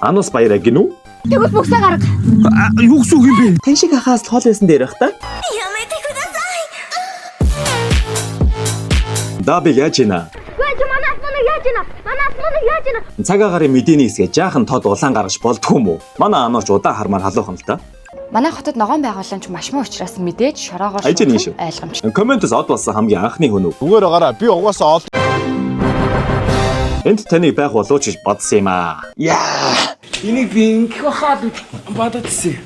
Анус баяраа гинүү? Тэгвэл бүгсээ гарга. Юу гэсэн үг юм бэ? Тань шиг ахаас хоол байсан дээр байх та. Даби яаж ийна? Манаас мөн яаж ийна? Цагаагаар мэдээний хэсгээ жаахан тод улаан гаргаж болдгоо юм уу? Манай анууч удаан хармаар халуухан л та. Манай хотод ногоон байгууламж маш муу учраас мэдээж шороогоор шууд ойлгомж. Комментос од болсон хамгийн анхны хүн үү? Зүгээр байгаараа би угаасаа ол. Энд таны байх болооч гэж бодсон юм аа. Яа. Энийг би ингэх хаад бододсон.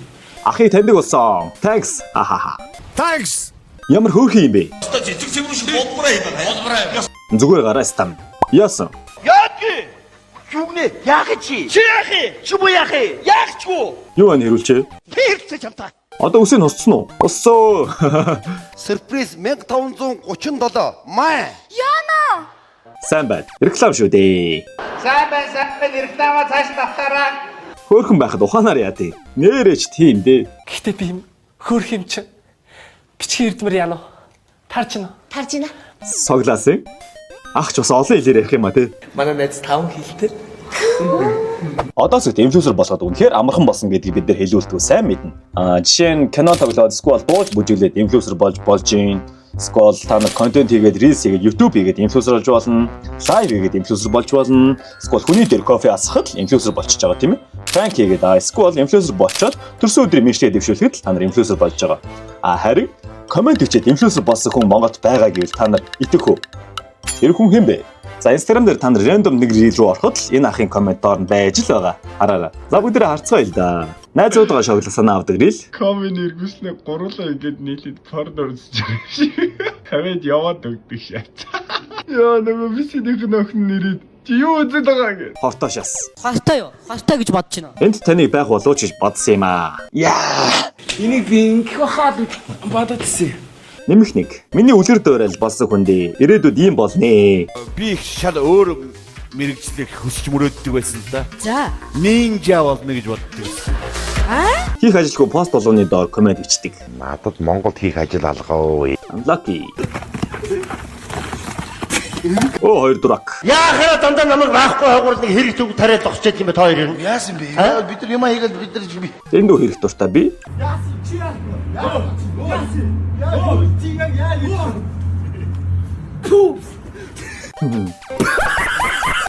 Ахи таньдаг болсон. Thanks. Ахаха. Thanks. Ямар хөөрхөн юм бэ? Жижиг цэвэр шиг болбороо. Зүгээр гараа стам. Яасан? Яаки? Чүгнэ яах чи? Чи яах? Чи бу яах? Яах ч гоо? Юу ань хэрүүлчээ? Пирц чамта. Одоо үсээ нь хосцсон уу? Хоссоо. Сюрприз 1537. Май. Яна. Сайн байна. Реклам шүү дээ. Сайн реклама цааш тавтаараа. Хөөрхөн байхад ухаанаар яа тий. Нэрэж тийм дээ. Гэхдээ би юм хөөх юм чи. Бичгийн эрдмэр яана. Тарж байна. Соглаасан. Ах ч бас олон хэлээр ярих юм а тий. Манай найз 5 хэлтэй. Одоос их инфлюенсер болоход үнэхээр амархан болсон гэдгийг бид нар хэлүүлдэг сайн мэднэ. Жишээ нь кино тоглоод сквал бууж бүжиглээд инфлюенсер болж гин. Сквал та нар контент хийгээд reels хийгээд YouTube хийгээд инфлюенсер болж болно. Live хийгээд инфлюенсер болж болно. Сквал хүний дээр кофе асахад инфлюенсер болчихж байгаа тийм ээ. Prank хийгээд сквал инфлюенсер болчоод төрсөн өдрийн мэшгээ дэвшүүлэхэд та нар инфлюенсер болж байгаа. Харин коммент хийчихэд инфлюенсер болсон хүн Монголд байгаа гэвэл та нар итгэх үү? Тэр хүн хэн бэ? За Instagram дээр та нар random нэг reel руу ороход л энэ ахын коммент доор нь байж л байгаа. Хараарай. За бүгдээ харцгаая л да. Найзуудгаа шоглох санаа авдаг reel. Коммент эргүүлснээр гурлаа ингээд нийлээд порно үзэж байгаа шиг. Хавьд яваад өгдөг шат. Яа нөгөө бисидэх нөхөн нэрээд чи юу үзэж байгаа гэж. Хортошоос. Хортой юу? Хортой гэж бодож байна. Энд таны байх болооч гэж бодсон юм аа. Яа. Энийг би ингэх хаад бододсон. Нэмэх нэг. Миний үлгэр дуурайл болсон хүн дээ. Ирээдүйд ийм болнэ. Би их шал өөр мэрэгчлэх хүсч мөрөөддөг байсан л да. За. Нинжа болно гэж боддог. Хийх ажилгүй пост болгоны доор коммент бичдэг. Надад Монголд хийх ажил алгаа. Unlucky. Оо хоёр дурак. Яахаа дандаа намайг раахгүй хойгоор нэг хэрэг зүг тариад зогсчээд юм бэ та хоёр юм. Яасан бэ? Бид нар юм хийгээл бид нар би. Энд дүү хэрэг дуртай би.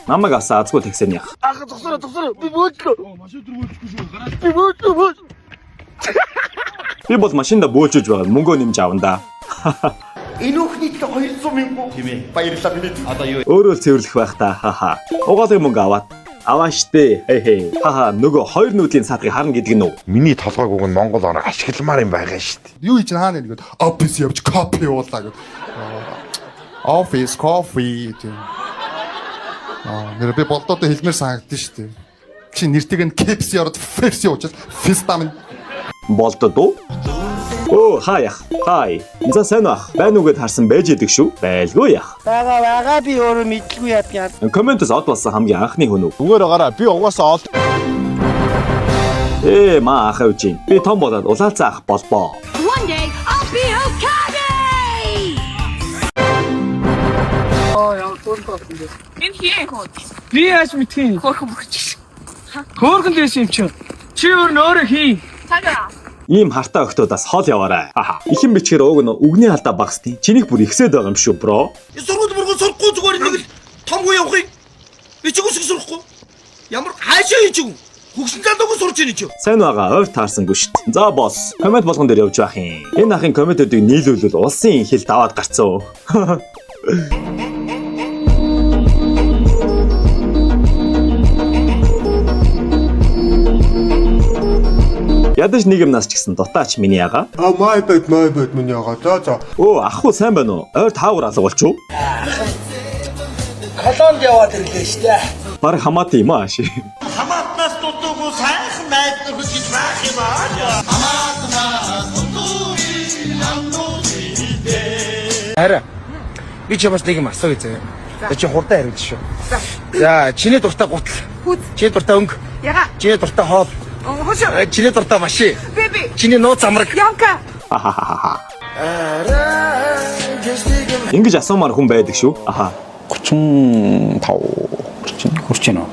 Намайг асаа азгүй тэгсэн яах. Ах зогсороо би бөөдлөө. Машин дээр бөөхгүй шүү. Гараад. Би бөөдлөө. Би бол машинда бөөлжөж байгаа мөнгөө нэмж авна да. Энэ өхнийт 200 мянга тийм ээ. Баярлалаа минь. Одоо юу? Өөрөө цэвэрлэх байх та. Хаха. Угаалгын мөнгө аваад. Аваа штэ. Хей. Хаха нөгөө хоёр нүүдлийн саадыг харна гэдэг нь үү? Миний толгойг уг нь Монгол ороо ашигламаар юм байгаа шүү дээ. Юу хийж хаана нэгэд офис явж кофе уулаа гэд. Офис кофе тийм. Нэр би болдоодоо хэлмээр санагдсан шүү дээ. Чи нэртэйг нь кепси ороод ферси уучаад фистамин Болдод уу? Оо хаях. Хай. За сайн ах. Байна уу гэд харсан байж идэг шүү. Байлгүй яах. Байгаа би өөрөө мэдлгүй яа. Комментос од болсон хамгийн анхны хүн үү? Зүгээр байгаараа би угаасаа ол. Маа ах авч ийн. Би том болоод улаалцаа ах болбоо. One day I'll be okay. Энэ хий хөө. Би яаж мэдхий? Хөөхөн мөч. Хөөхөн дэс юм чи. Чи өөрөө хий. Цагаа. Ийм хартаа өгтөөдас хол яваарай. Ихэн бичгээр уг нь үгний алдаа багсдیں۔ Чинийх бүр ихсээд байгаа юм шүү, бро. Сургууль мөргөл сурахгүй зүгээр нэг л томгүй явахыг. Би ч үсэг сурахгүй. Ямар хаашаа хийж юм? Хөгшин залууг сурч ийн чи. Сайн байгаа ойр таарсангүй шүү дээ. За босс, коммент болгон дээр явж байх юм. Энэ ахын комментүүдийг нийлүүлвэл улсын хэл даваад гарцсан. Ядаж нэг юм нас ч гэсэн дутаач миний яга. my bad миний ягаа. За. Оо ах уу сайн байна уу? Ойр таагаар алга болчих уу? Колонд яваад ирлээ штэ. Бараг хамаатай юм аа ши. Хамаатнаас дутуугүй сайхан найд нөхөж гэж байх юм аа. Хамаатнаас дутуугүй намнууд. Хараа. Би ч бас нэг юм асууя заяа. Чи хурдан хариулж шүү. За, чиний дуртай гутал. Чиний дуртай өнгө. Яга. Чиний дуртай хоол. Чиний дуртай машин. Би. Чиний нууц амраг. Ямка. Ингэж асуумаар хүн байдаг шүү. 35 хүрч байна уу?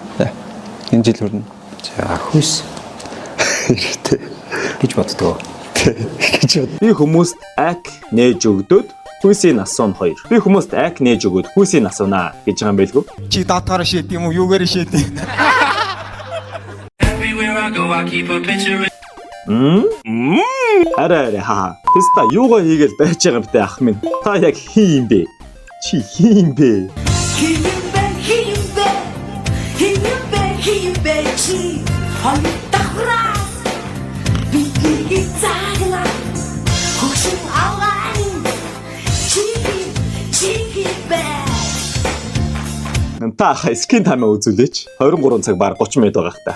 Энэ жил хүрнэ. За хүйс. гэж боддгоо. Би хүмүүст ак нээж өгдөөд хүйсийг асууна 2. Би хүмүүст ак нээж өгөөд хүйсийг асуунаа гэж байгаа юм байлгүй. Чи даатаараа шийд юм уу? Юугаар шийд юм? Арай ха. Тэста юугаа хийгээл байж байгаа юм бэ ах минь. Та яг хин юм бэ? Чи хин юм бэ? Та скин таймаа үзүүлээч. 23 цаг баг 30 минут байгаа хта.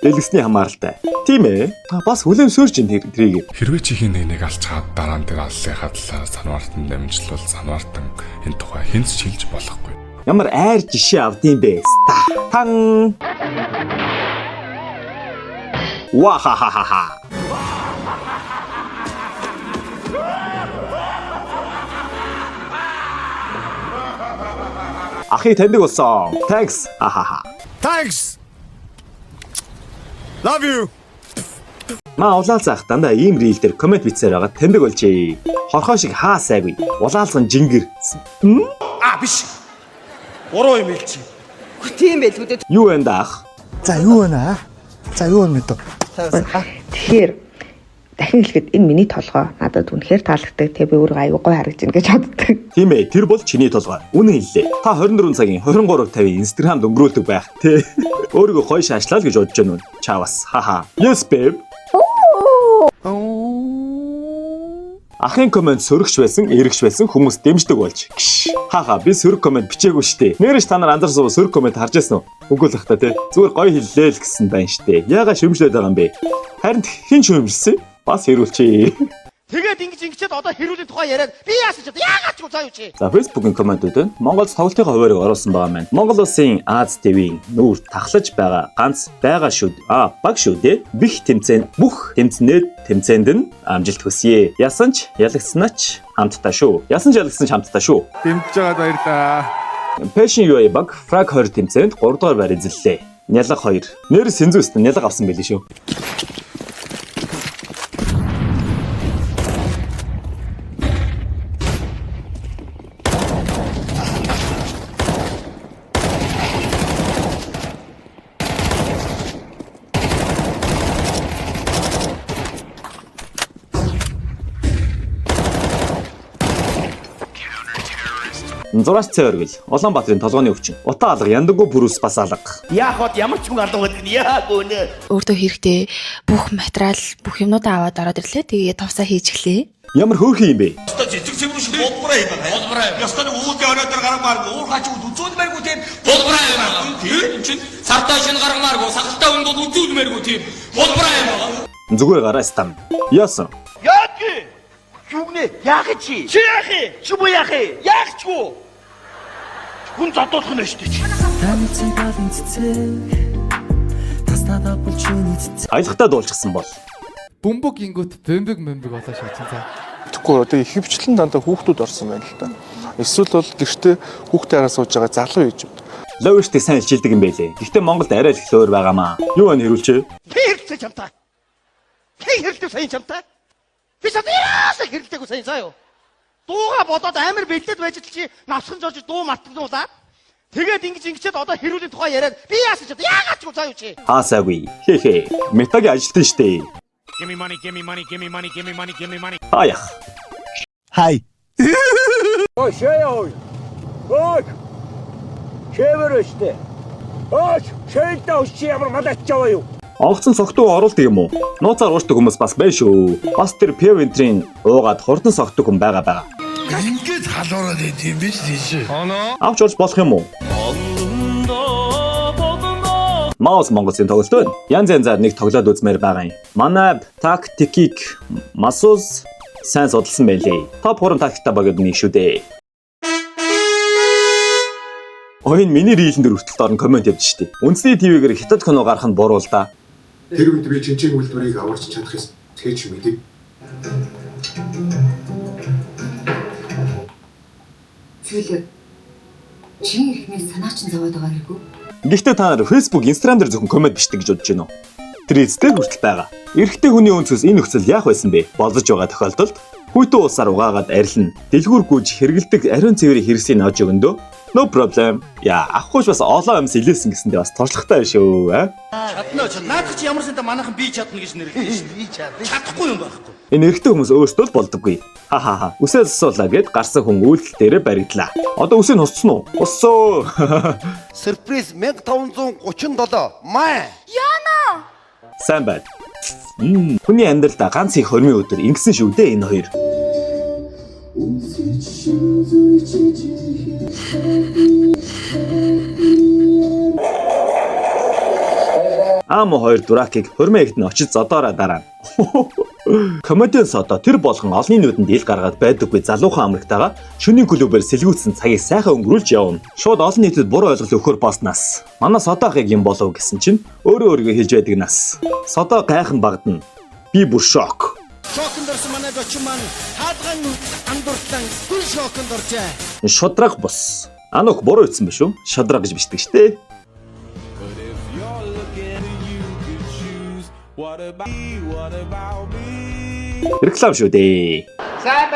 Элгэсний хамааралтай. Тийм ээ. Бас хүлээн сөөрч ин тэрийг. Хэрвээ чихийн нэг алцгаад дараа нь тэр аллынхаа талаар санваартан дамжлал санваартан энэ тухай хинц шилж болохгүй. Ямар айр жишээ авдсан бэ? Тан. Вахахахаха. Ахи таньдаг болсон. Thanks. Хахаха. Thanks. Love you. Маа улаалцаах дандаа ийм рил дээр комент бичсээр байгаа таньдаг болжээ. Хорхоо шиг хаа сайгүй. Улаалцсан жингэр. Биш. Буруу юм хэлчих. Тийм байлгүй дээ. Юу вэ даах? За юу вэ наа? За юу вэ мэдв? Тэгэхээр дахин хэлэхэд энэ миний толгой надад үнэхээр таалагддаг. Тэ би өөрөө аюу гой харагдаж байна гэж боддог. Тийм ээ, тэр бол чиний толгой. Үнэн хэллээ. Та 24 цагийн 23:50 Instagram-д өнгөрүүлдэг байх тий. Өөрийгөө гоё шаашлаа л гэж бодож байна уу? Чавас. Хаха. Yes babe. Ахын комент сөрөгч байсан, эрэгч байсан хүмүүс дэмждэг болж. Хаха, би сөрөг комент бичээгүй штэ. Нэрэж та нар анзаарсан сөрөг комент харж байсан уу? Үгүй л хата тий. Зүгээр гоё хэллээ л гэсэн байна штэ. Яагаад шөмжлээд байгаа юм бэ? Харин хин шөмжлсөн? Бас хэрүүлчихье. Тэгээд ингэчээд одоо хэрүүлийн тухай яриад би яасан ч яагаад ч заа юу чи. За Facebook-ийн комментууд нь Монгол тоглолтын хуваарийг оруулсан байгаа маань. Монгол улсын Аз ТV-ийн нүүр тахлаж байгаа ганц байгаа шүү. Баг шүү дээ. Бих тэмцээн бүх тэмцээнд нь амжилт хүсье. Ясан ч ялагдсанаач хамтдаа шүү. Ясан ч ялагдсан ч хамтдаа шүү. Дэмжиж байгаад баярлаа. Passion UA баг Frag 20 тэмцээнд 3 дугаар байр эзэллээ. Нялга 2. Нэр Сэнзүүст нялга авсан байли шүү. Зураас цэвэргэл Улаанбаатарын толгойн өвчин. Утаа алга яндаггүй бүрүүс бас алга. Яах вэ? Ямар ч хүн алга гэдэг нь яаг өнө. Өөртөө хэрэгтэй бүх материал, бүх юмнуудаа аваад ороод ирлээ. Тэгээ товсаа хийж эхлэе. Ямар хөөрхөн юм бэ? Өстө жижиг цэвэр шиг болбороо юм байна. Болбороо. Ястаны уулын ороод гаргамааргүй. Уур хаач үзүүл мэргүй тийм. Болбороо юм байна. Тийм чинь цартаа шин гаргамааргүй. Сахалтай үнд бол үзүүлмээргүй тийм. Болбороо юм байна. Зүгээр гараа стам. Яасан? Яах вэ? Юунэ? Яах чи? Чи яах вэ? Чи боо яах вэ? Яах ч гоо? Хүн задуулах нь шүү дээ. Аялахтаа дуулчихсан бол. Бөмбөг ингүүт бөмбөг болоо шатсан цаа. Тэгэхгүй одоо ихэвчлэн дандаа хүүхдүүд орсон байна л та. Эсвэл бол гэртээ хүүхдээ хараа сууж байгаа залуу хийж байна. Ловштэй сайн хичээлдэг юм байлээ. Гэхдээ Монголд арай л их өөр байгаамаа. Юу вэ хэрүүлчээ? Хэрэлцээ чамтай. Хэрэлцээ сайн чамтай. Би саяас хэрэлцээгүй сайн заа юу. Дууга бодоод амар бэлдээд байж л чи навсхан жорж дуу мартагдуулаад тэгээд ингэчээд одоо хэрүүлийн тухай яриад би яасан ч яагаад ч заа юу чи. Хаасаагүй. Хээ. Метагийн ажилтан штэ. Give me money, give me money, give me money, give me money, give me money. Аях. Хай. Ой, шээ. Ой. Шэвэрштэй. Ой, шэйдэ өчи ямар мадачаа юу? Онгоцон согтуу оруулдаг юм уу? Нууцаар уушдаг хүмүүс бас байна шүү. Бас тэр Певентрийн уугаад хурдан согтдог хүн байгаа. Ингээд халуураад идэм биш тийш. Авч олж болох юм уу? Маус Монголын тоглолт байна. Янз янзаар нэг тоглоод үзмээр байгаа юм. Манай тактикийг Масус сайн судалсан байлээ. Топ 3 тактиктай багт нэг шүү дээ. Ойн миний рийлэн дээр хүртэл орно комент явж штэ. Үндэсний ТV-гээр хятад кино гарах нь буруу л да. Тэр үед би чинчэн үйлдвэрийг аварч чадах юм. Тэгэж мэдээ. Чүлэг. Чи ихний санаа чинь зовоод байгаа хэрэггүй. Гэхдээ та нар Facebook, Instagram дээр зөвхөн коммент бичдэг гэж бодож байна уу? Тэр эцтэй хүртэл байгаа. Эрэгтэй хүний өнцгөөс энэ нөхцөл яах байсан бэ? Болож байгаа тохиолдолд хүйтэн усаар угаагаад арилна. Дэлгүүр гүйж хэрэгэлдэг ариун цэврийн хэрэгслийн авч өгөндөө no problem. Яа, авахгүйч бас олон юмс илээсэн гэсэндээ бас туршлагатай шүү, Чадна ч наадах чи ямар сандаа манайхан би чадна гэж нэрлэдэг шүү. Би чадна. Чадахгүй юм байхгүй. Энэ эрэгтэй хүмүүс өөрсдөө л болдоггүй. Ха. Үсээ суулаа гэд гарсан хүн үйлдэл дээрээ баригдлаа. Одоо үсээ нь хосцсон уу? Хоссоо. Сюрприз 1537 май. Яна! Сайн байна. Хүний амьдралдаа ганц их хормын өдөр ингэсэн шүү дээ энэ хоёр. Аамо хоёр дуракийг хормын ихт нь очиж зодоороо дараа. Комедиан содо тэр болгон олонний нүдэнд ил гаргаад байдаггүй залуухан амрагтайгаа шөнийн клубээр сэлгүүцсэн цагийг сайхан өнгөрүүлж явна. Шууд олон нийтэд буруу ойлголт өгөхөр болсноос. Манай содоохыг юм болов гэсэн чинь өөрөө хэлж байдаг нас. Содо гайхан багдана. Би бүр шок. Шоконд орсон манай дочин маань хаалган андууртлан гүн шоконд оржээ. Шодраг бос. Анух буруу ütсэн биш үү? Шодраг гэж бичдэг штэ. Реклам шүү дээ. Сайн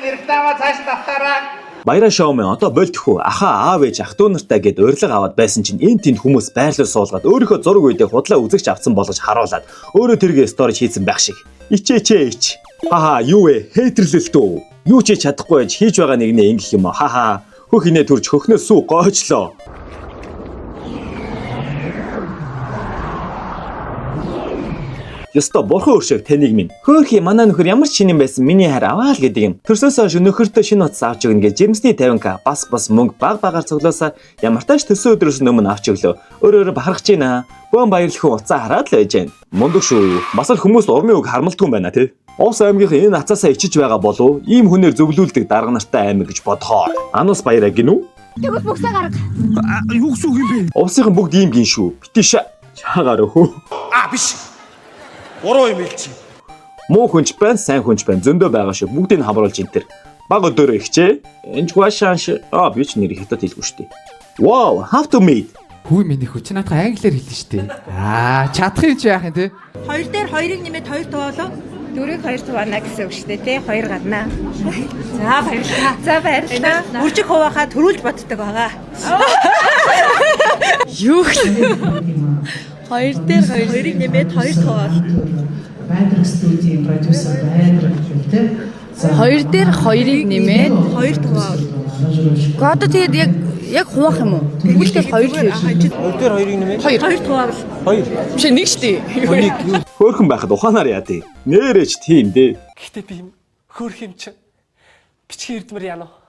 реклама цааш тавтаараа. Баяраа шоумен одоо болдох уу? Ахаа аав ээж ах トゥ нартай гэд урилга аваад байсан чинь энэ тэнд хүмүүс байрлал суулгаад өөрийнхөө зураг үедээ худлаа үзэгч авцсан болгож харуулад өөрөө тэргээ сторич хийсэн байх шиг. Ич. Хаха юу вэ? Хейтэрлэлт үү? Юу ч чадахгүй байж хийж байгаа нэгнээ ингэх юм аа. Хаха. Хөх инээ төрж хөхнөөс сүү гойчлоо. Ёстой бурхан өршөөг таныг минь. Хөөхи манай нөхөр ямар ч шинэн байсан миний хайр аваа л гэдэг юм. Төрсөөсөө нөхөртөө шинэ утас авч өгнө гэж жирэмсний 50к бас мөнгө багаар цуглаасаа ямар тааш төсөө өдрөөс өмнө авч өглөө. Өөрөөр бахархаж байна. Гүн баярлахын утсаа хараад л байж байна. Мундаг шүү. Бас л хүмүүс урмын үг хармалтгүй юм байна тий. Овс аймгийн энэ ацаасаа ичиж байгаа болов ийм хүнээр зөвлүүлдэг дарга нартай аймаг гэж бодохоор. Анус баяраа гинүү? Тэгвэл бүгсээ гарга. Юу гэсэн үг юм бэ? Овсынхан бүгд ийм гин шүү. Битиш чаагаар өхөө. Биш. Буруу юм хэлчих. Муу хүнч байна, сайн хүнч байна. Зөндөө байгаа шүү. Бүгдийг нь хамруулж ин тэр. Баг өдөр ихчээ. Энж гуашааш. Би ч нэр хятад хэлгүй шүү дээ. Wow, have to meet. Хүү миний хүч наадах англиар хэлнэ шүү дээ. Чадах юм чи яах юм те? 2 дээр 2-ыг нэмээд 2 туулаа. 4-ийг 2 туваана гэсэн үг шүү дээ тий. 2 гаднаа. За баярлалаа. Үржиг хуваахаа төрүүлж боддог байгаа. Юу гэх 2 дээр 2-ыг нэмээд 2 туул. Байдраг студийн продюсер Байдраг гэдэг. 2 дээр 2-ыг нэмээд 2 туул. Гоо тэгээд яг хуваах юм уу? Тэгвэл 2 дээр 2 дээр 2-ыг нэмээд 2 туул. 2. Биш нэг штий. Хөөхөн байхад ухаанаар яа тий. Нээрэж тийм дээ. Гэхдээ би юм хөөх юм чи. Бичгийн эрдмэр яана уу?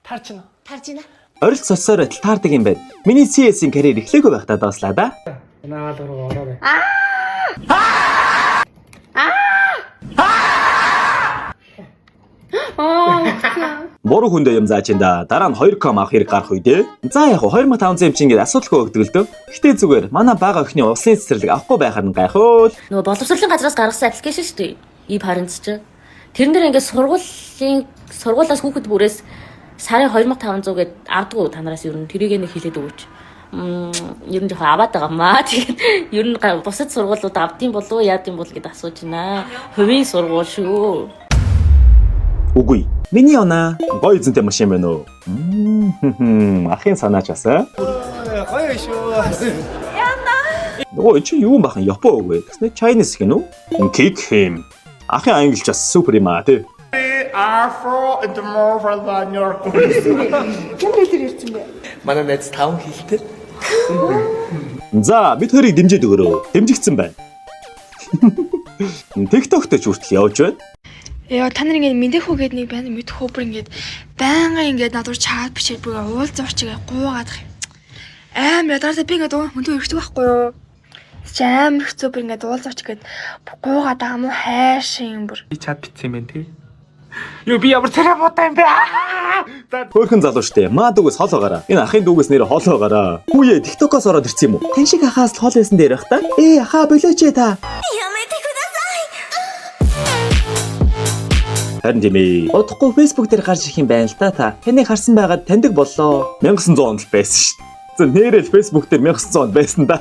Тарж байна. Орилт соцсоор байтал таардаг юм байна. Миний CS-ийн карьер эхлэегүй байхдаа доослаа да. Наад руу ороо. Буруу хүндээ юм зааж энэ да. Дараа нь 2 ком авах хэрэг гарах үедээ. За яг 2500 юм чи ингээд асуудалгүй өгдөг л дөө. Гэхдээ зүгээр манай бага охины услын цэцэрлэг авахгүй байхаар нь гайхуул. Нөгөө боловсролын газраас гаргасан аппликейшн шүү дээ. E-parents ч. Тэрэн дээр ингээд сургуулиас хүүхэд бүрээс сарын 2500 гээд авдаггүй та нараас ер нь тэрийг нэг хэлээд өгөөч. Ер нь жоохон аваад байгаа маа. Тэгээд ер нь бусад сургуулиуд авдсан болов уу яадсан бол гэд асууж байна. Хувийн сургууль шүү. Үгүй. Миний оноо гоё эзэнтэй машин байна уу? Ахын санаач асаа. Гоё шүү. Нөгөө чи юу бахан Япон үг вэ? Тэснэ Chinese гэнэ үү? Kick him. Ахын англич бас супер юм аа тий. Afro and more than your. Кэмрэл ирсэн бэ? Манай найз 5 хэлтэй. За бид хоёрыг дэмжиж өгөрөө. Дэмжигдсэн байна. TikTok дээр ч хүртэл явж байна. Яа та нар ингэ мэдэх үгээд нэг байна мэдэх хөө бүр ингэ байнга ингэ надад чаад бичээд бүр уулзаа орчигээ гуугаад их. Ядараа би ингэ хүнтэй өргөдөг байхгүй юу? Амар хэцүү бүр ингэ уулзаа орчигээд гуугаад байгаа юм уу хайшин бүр. Би чад битсэн юм тий. Юу би ямар царапуутай юм бэ? Хөөхөн залуу штэ. Маа дүүгээс хол байгаараа. Энэ ахын дүүгээс нэр хол байгаараа. Хүүе TikTok-оос ороод ирсэн юм уу? Тэн шиг ахаас хол байсан дээр байх та. Ахаа болооч та. Харин тийм ээ. Удахгүй Facebook дээр гарч ирэх юм байна л да та. Таныг харсан байгаад таньдаг боллоо. 1900 онд л байсан шүү. Зөв нэрэл Facebook дээр 1900 байсан да.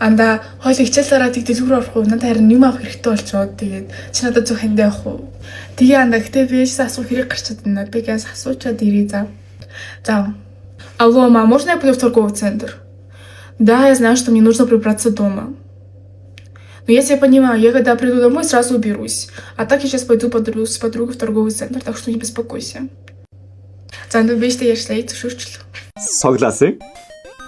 Анда хоол хичээл дараа тэг дэлгүүр орох уу? Надад харин юм авах хэрэгтэй болчиход тэгээд чи надад зөв хандаа явах уу? Тэгээ анда гэтээ бийс асуух хэрэг гарчаад байна. Би гээс асуучаад ирээ зав. За. Алло, мама, можно я пойду в торговый центр? Да, я знаю, что мне нужно прибраться дома. Но если я понимаю, я когда приду домой, сразу уберусь. А так я сейчас пойду с подругой в торговый центр, так что не беспокойся. За, ну бейте я шла и тушурчил. Согласен.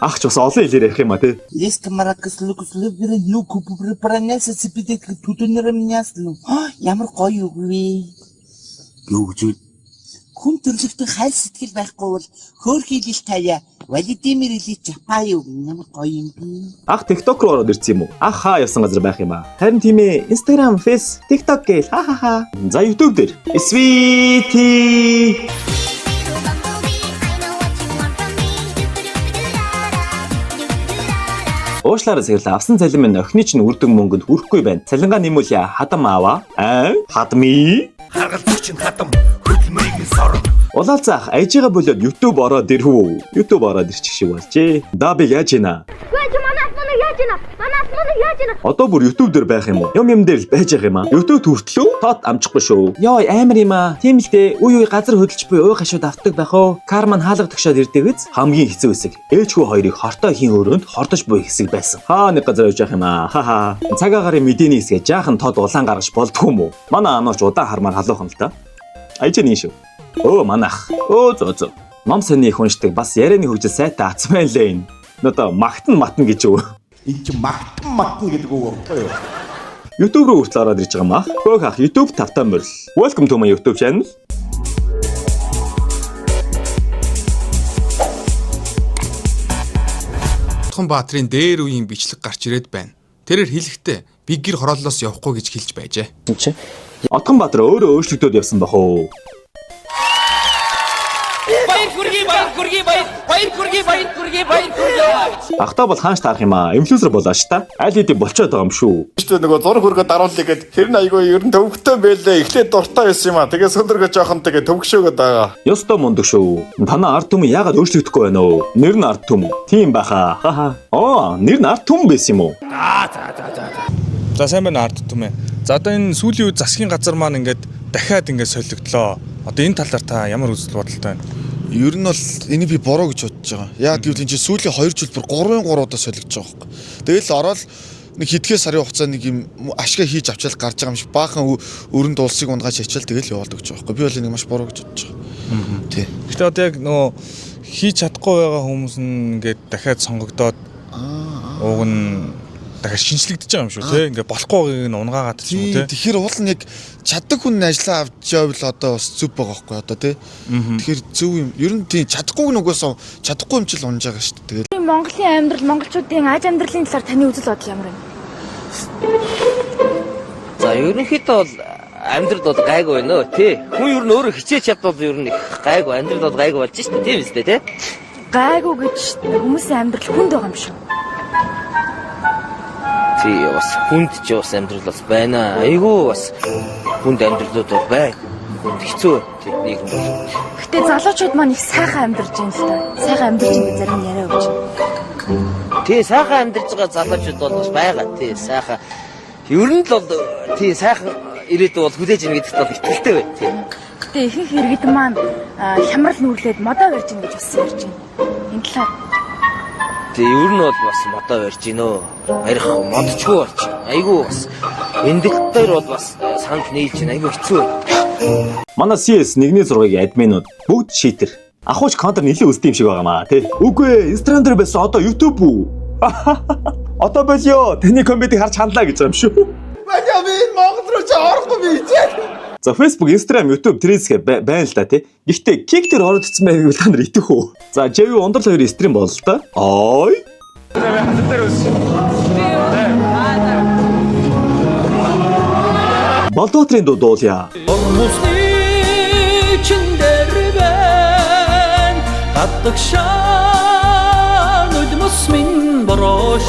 Ах ч бас олон хэлээр ярих юм а тий. Есть маракас лукуслубэр луку пранеса цэпидэг түтүнэр миняслу. Ямар гоё үгүй. Юу гэж хүн төрлөختөн хайл сэтгэл байхгүй бол хөөрхий л таяа. Владимир Ильич Чапай юу ямар гоё юм бэ? Ах TikTok руу ороод ирсэн юм уу? Ах хаа явсан газар байх юм аа. Харин тийм ээ. Instagram, Face, TikTok гээл. Ха ха ха. За YouTube дээр. Sweetie. Уушлаараа саглаа авсан цалин минь охины чинь үрдэг мөнгөнд хүрэхгүй байна. Цалингаа нэмүүлье. Хадам аава. Хадми. Харгалзууч чинь хадам. Хөдөлмөрийг минь сорно. Улаалцах ажига болоод YouTube ороод ирвүү. YouTube ороод ирчих шиг болжээ. Да би яаж ийна? Одоо бүр YouTube дээр байх юм уу? Юм дээр л байж байгаа юм аа. YouTube хүртлөө тот амжихгүй шүү. Йоо амар юм аа. Тийм л дээ. Үе газар хөдөлж буй ууй гашууд автдаг байх уу? Карман хаалга төгшөөд ирдэг биз? Хамгийн хэцүү хэсэг. Ээжгүй хоёрыг хортой хийн өрөөнд хордож буй хэсэг байсан. Нэг газар явж явах юм аа. Ха. Цагаа гарын мэдээний хэсгээ жаахан тод улаан гаргаж болдгоо юм уу? Манай анаач удаан хармаар халуухан л та. Ажин шүү. Манах. Зөө. Ном сони их уншдаг бас ярианы хөгжил сайтай ацмайн лээ. Одоо матан гэж юу? Энд чи матан гэдэг үг багтаа юу? YouTube руу хүртэл ороод ирж байгаа маа. Хөөх ах YouTube тавтан морил. Welcome to my YouTube channel. Отхон Баатрин дээр үеийн бичлэг гарч ирээд байна. Тэрээр хэлэхдээ би гэр хорооллоос явахгүй гэж хэлж байжээ. Отхон Баатар өөрөө өөрчлөгдөд явсан бах уу? Ахта бол хаанч таарах юм аа. Инфлюенсер болооч та. Аль хэдийн болчиход байгаа юм шүү. Гэхдээ нөгөө зураг хүргээ даруулъя гэд хэрн айгүй ер нь төвөгтэй байлээ. Эхлээд дуртай байсан юм аа. Тэгээ сөндрөгөө жоохон тэгээ төвөгшөөгöd байгаа. Ёстой мундаг шүү. Танаа ард түмэн яагаад өөрчлөгдөхгүй байна вэ? Нэр нь ард түмэн. Тийм баха. Нэр нь ард түмэн байсан юм уу? За сайн байна ард түмэн. За одоо энэ сүүлийн үед засгийн газар маань ингээд дахиад ингээд солигдлоо. Одоо энэ талаар та ямар үзэл бодолтой байна? Ер нь бол энийг би буруу гэж бодож байгаа. Яг гэвэл энэ чинь сүүлийн 2 жил бүр 3 удаа солигдож байгаа байхгүй. Тэгэл ороод нэг хэдхэн сарын хугацаанд нэг юм ашгаа хийж авчаал гарч байгаа юм шиг баахан өрөнд улсыг унгаж хичээл тэгэл явуулдаг гэж байгаа байхгүй. Би бол энийг маш буруу гэж бодож байгаа. Тий. Гэтэ одоо яг нөгөө хийж чадахгүй байгаа хүмүүс нь ингээд дахиад сонгогдоод ууг нь дахиад шинжлэгдэж байгаа юм шүү тий. Ингээд болохгүй байгааг нь унгаагаад ч юм уу тий. Тэгэхээр уул нь яг чаддаг хүн ажиллаа авч явбал одоо бас зүв байгаа байхгүй одоо тий. Тэгэхээр зөв юм. Ер нь тий чадахгүй нүгээс чадахгүй юм чил унж байгаа шүү дээ. Тэгээд Монголын амьдрал, монголчуудын аж амьдралын талаар таны үзэл бодол ямар вэ? За ерөнхийдөө бол амьдрал бол гайгүй байна өө тий. Хүн ер нь өөрөө хичээж чадвал ер нь гайгүй амьдрал бол гайгүй болж шүү дээ тийм үстэй тий. Гайгүй гэж хүмүүсийн амьдрал хүнд байгаа юм шүү. Тий бас хүнд ч бас амьдрал бас байна. Айгүй бас хүнд амьдралууд бол байна. Хүнд хэцүү тий нийгэм бол. Гэтэ залуучууд маань их сайхан амьдарч байна л да. Сайхан амьдарч байгаа зарим нь яриа өгч. Тий сайхан амьдарч байгаа залуучууд бол бас байгаа тий сайхан. Ер нь л бол тий сайхан ирээдүй бол хүлээж ийн гэдэгт бол итгэлтэй бай тий. Гэтэ ихэнх иргэд маань хямрал нүглээд модоо барьж ийн гэж бас ярьж байна. Энэ талаар тий ер нь бол бас модоо барьж гинөө. Арих модчгүй болч. Айгүй бас эндэлтээр бол бас санал нийлж байна. Айгүй хэцүү байна. Манай CS 1-6-гийн админууд бүгд шийдэр. Ахууч контент нэлээд өсдөг юм шиг байгаа маа тий. Үгүй ээ, Instagram дээр байсан одоо YouTube үү? Одоо болё. Таны комментиг харж хандлаа гэж байгаа юм шүү. Бага би Монгол руу ч орохгүй би хичээл. За Facebook, Instagram, YouTube трендсгээ байна л да тий. Гэхдээ Kik дээр ороод ирсэн байгааг та нар идэх үү? За JV Ундрал 2 стрим боллоо л да. Ой. Хатар дээр өс. Болдоотрын дуулъя. Гадагшаа нүдмэс минь бороошж